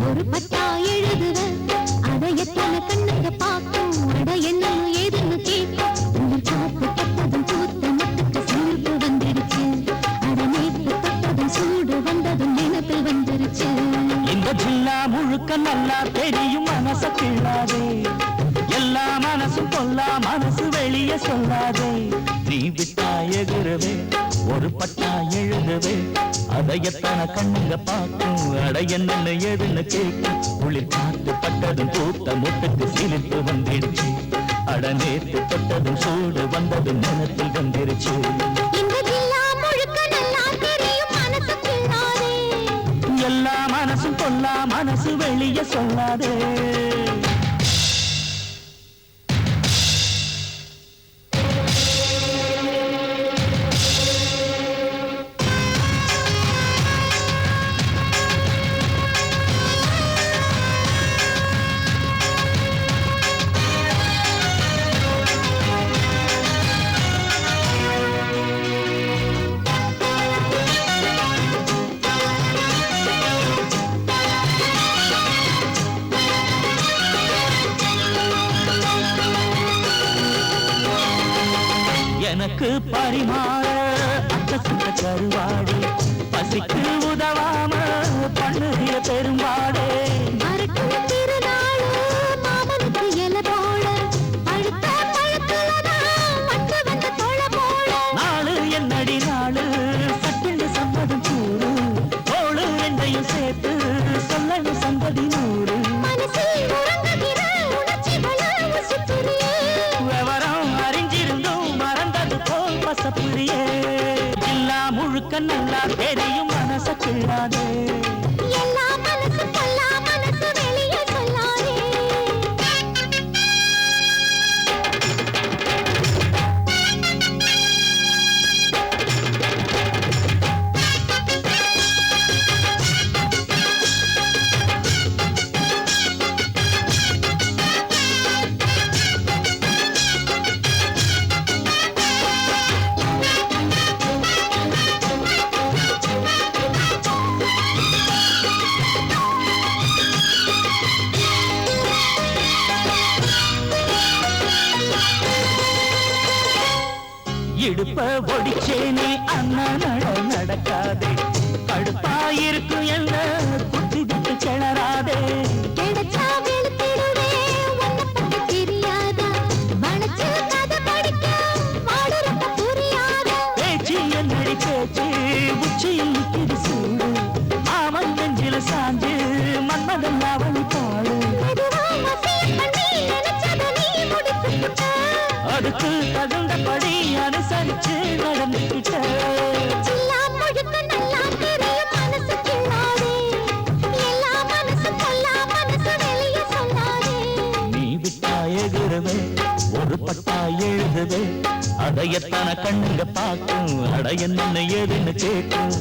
ஒரு பட்டா எழுதுவ அதை எத்தனை கண்ணுக்கு பார்க்கும் அட என்ன ஏதுன்னு கேட்கும் உங்கள் காப்பு தொட்டதும் பூத்த முட்டுக்கு சீர்ப்பு வந்துடுச்சு அட நேற்று தொட்டதும் சூடு வந்ததும் நினைப்பில் வந்துருச்சு இந்த ஜில்லா முழுக்க நல்லா தெரியும் மனச கிள்ளாதே எல்லா மனசும் கொல்லா மனசு வெளியே சொல்லாதே நீ விட்டா எகுறவே ஒரு பட்டா எழுதுவே அதை எத்தனை கண்ணுங்க பார்க்கும் அட என்னன்னு ஏதுன்னு கேட்கும் குளிர் காத்து பட்டதும் பூத்த முட்டுக்கு சிலிப்பு வந்துடுச்சு அட நேற்று தொட்டதும் சூடு வந்ததும் நினைப்பில் வந்துருச்சு எல்லா மனசும் கொல்லா மனசு வெளியே சொல்லாதே எனக்கு பரிமாற அக்கசுத்த கருவாடு பசிக்கு உதவாம பண்ணுகிற பெரும்பாடே நாளு என்னடி நாளு சட்டுண்டு சம்மதம் கூறு தோளு என்னையும் சேர்த்து சொல்லணும் சந்ததி நூறு விவரம் அறிஞ்சிருந்தும் மறந்தது போல் பசப்புரியே எல்லா முழுக்க நல்லா தெரியும் மனச கிள்ளாதே எல்லா மனசு கொல்லா மனசு வெளியே சொல்லாதே இடுப்ப ஒடிச்சேனே அண்ணா நடக்காதே கடுப்பாயிருக்கும் என்ன குத்தி விட்டு கிளறாதே பேச்சு என்னடி பேச்சு உச்சியில் நிற்கிது சூடு மாமன் நெஞ்சில சாஞ்சு மன்மதன் அவனி பாடு அதுக்கு தகுந்தபடி அனுசரிச்சு நடந்துகிட்ட நீ விட்டா எகுறவே ஒரு பட்டா எழுதுவே அதை எத்தனை கண்ணுங்க பார்க்கும் அட என்ன ஏதுன்னு கேட்கும்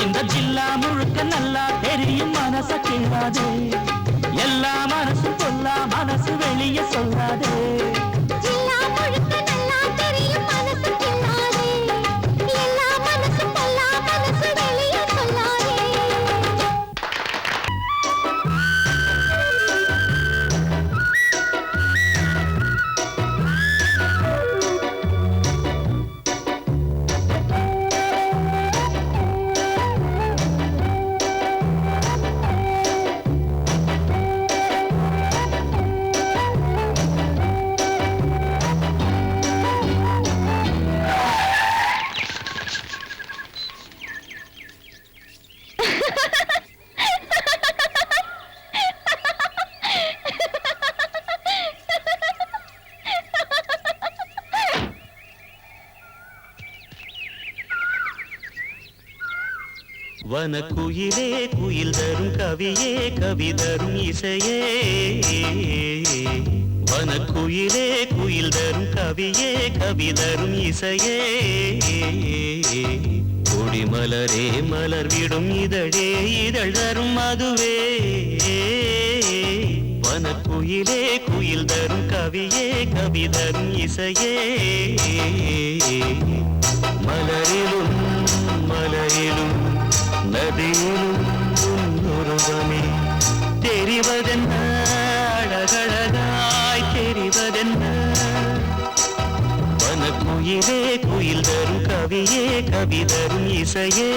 இந்த ஜில்லா முழுக்க நல்லா தெரியும் மனச கிள்ளாதே எல்லா மனசும் கொல்லா மனசு வெளியே சொல்லாதே வனக்குயிலே குயில் தரும் கவியே கவி தரும் இசையே வனக்குயிலே குயில் தரும் கவியே கவி தரும் இசையே கொடிமலரே மலர் விடும் இதழே இதழ் தரும் மதுவே வனக்குயிலே குயில் தரும் கவியே கவி தரும் இசையே குயிலே குயில் தரும் கவியே கவி தரும் இசையே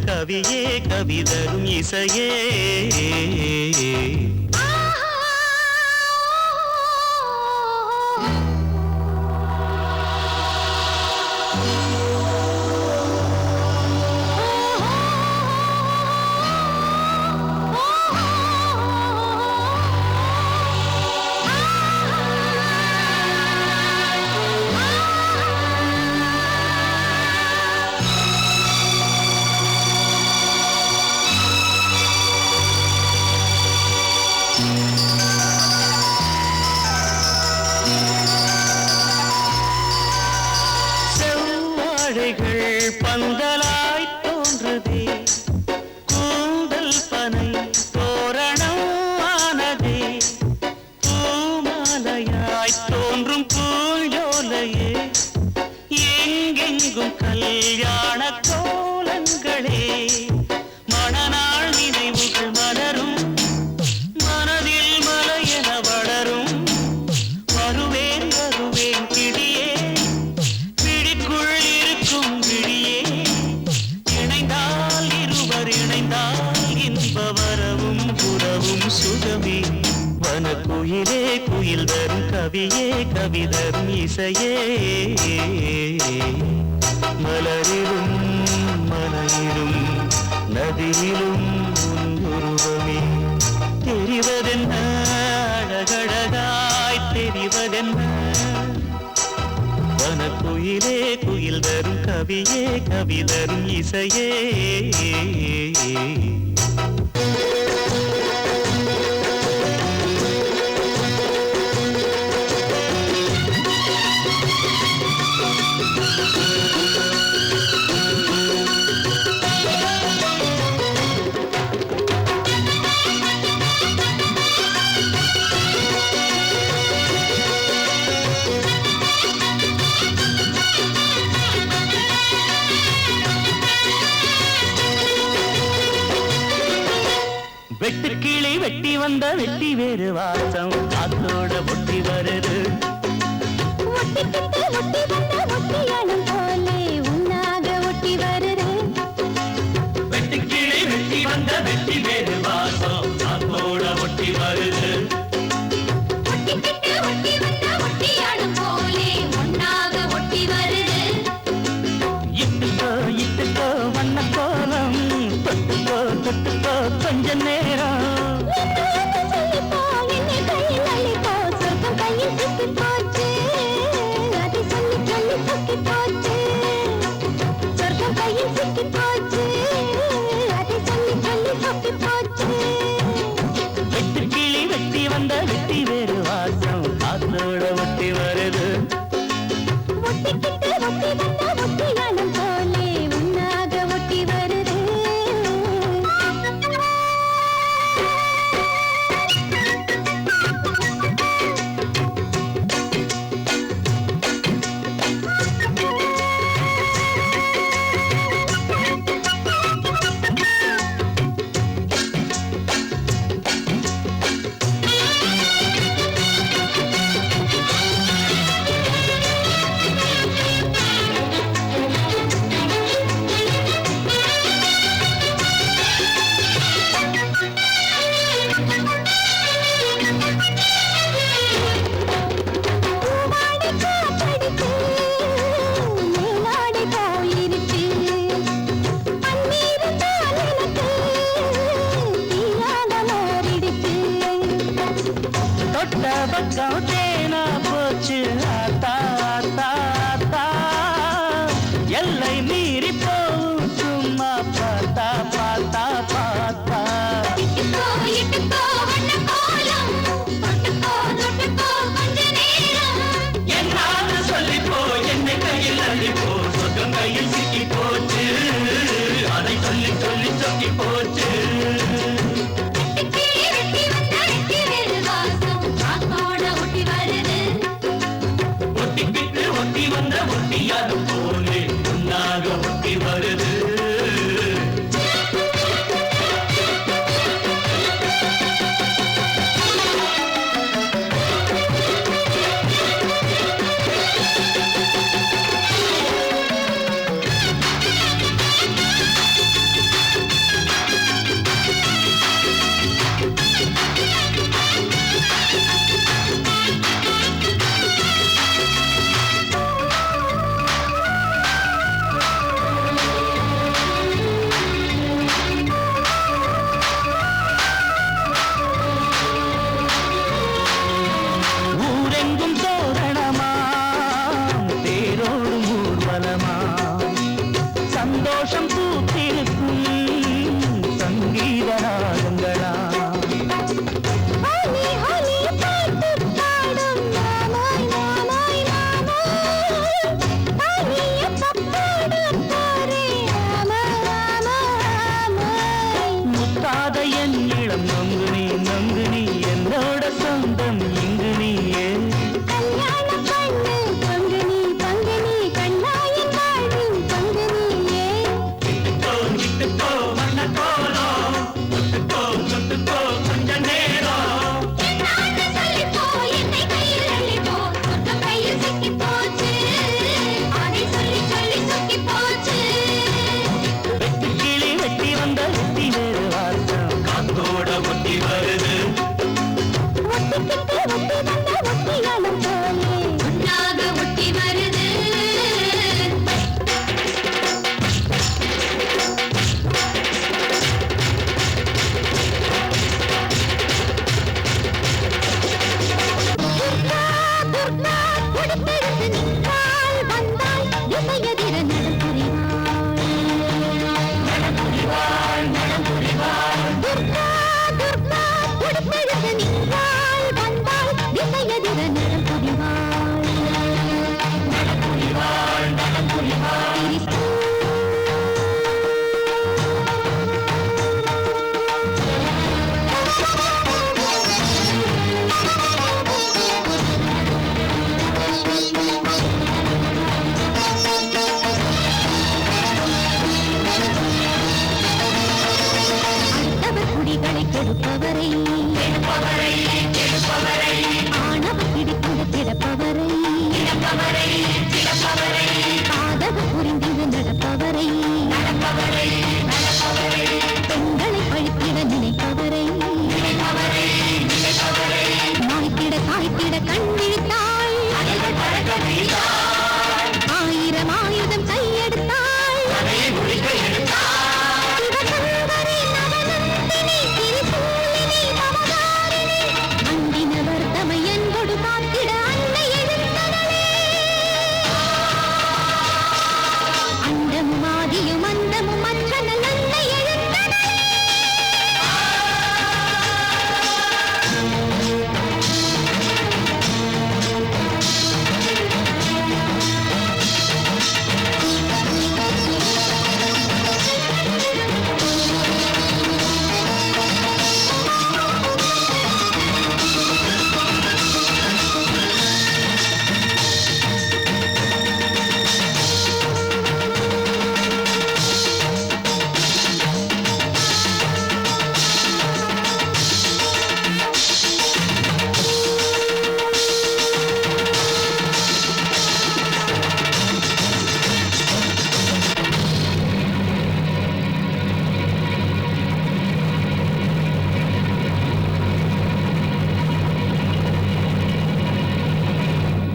கவியே கவி தரும் இசையே பந்தலாய் தோன்றுதே கூந்தல் பனை தோரணம் ஆனதே பூமாலையாய் தோன்றும் பூஞ்சோலையே எங்கெங்கும் கல்யாண கோலங்களே மணநாள் நினைவுகள் மலரும் மனதில் மலையென வளரும் வருவேன் வருவேன் கிளியே பிடிக்குள் இருக்கும் விழியே இணைந்தால் இருவர் இணைந்தால் இன்ப வரவும் புறவும் சுகமே வனக்குயிலே குயில் தரும் கவியே கவி தரும் இசையே மலரிலும் மலையிலும் நதியிலும் உருவமே தெரிவதென்ன அழகழகாய் தெரிவதென்ன வனக்குயிலே குயில் தரும் கவியே கவி தரும் இசையே வெட்டுக்கிளி வெட்டி வந்த வெட்டி வேறு வாசம் காத்தோட ஒட்டி வருது வெட்டுக்கிளி வெட்டி வந்த வெட்டி வேறு வாசம் காத்தோட ஒட்டி வருது இட்டுக்கோ இட்டுக்கோ வண்ண கோலம் தொட்டுக்கோ தொட்டுக்கோ கொஞ்ச நேரம் வெட்டுக்கிளி வெட்டி வந்த வெட்டி வேறு வாசம் காத்தோட ஒட்டி வருது தொட்ட பக்கம் தேனா போச்சு ஆத்தா ஆத்தா ஆத்தா எல்லை மீறி போகும் சும்மா பார்த்தா பார்த்தா பார்த்தா என்னான்னு சொல்லிப்போ என்னை கையில் அள்ளிப்போ சொர்க்கம் கையில் சிக்கி போச்சு அதை சொல்லி சொல்லி சொக்கி போச்சு ஒட்டிக்கிட்டு ஒட்டி வந்த ஒட்டியாது போலே உன்னாக ஒட்டி வருது சந்தோஷம் பூத்திருக்கும் சங்கீத ராகங்களா முத்தாத என் இளம் நொங்கு நீ என்னோட சொந்தம் இங்கு நீயே பெண்களை பழித்திட நினைப்பவரை நாய்த்திட சாய்த்திட கண் விழித்தாள்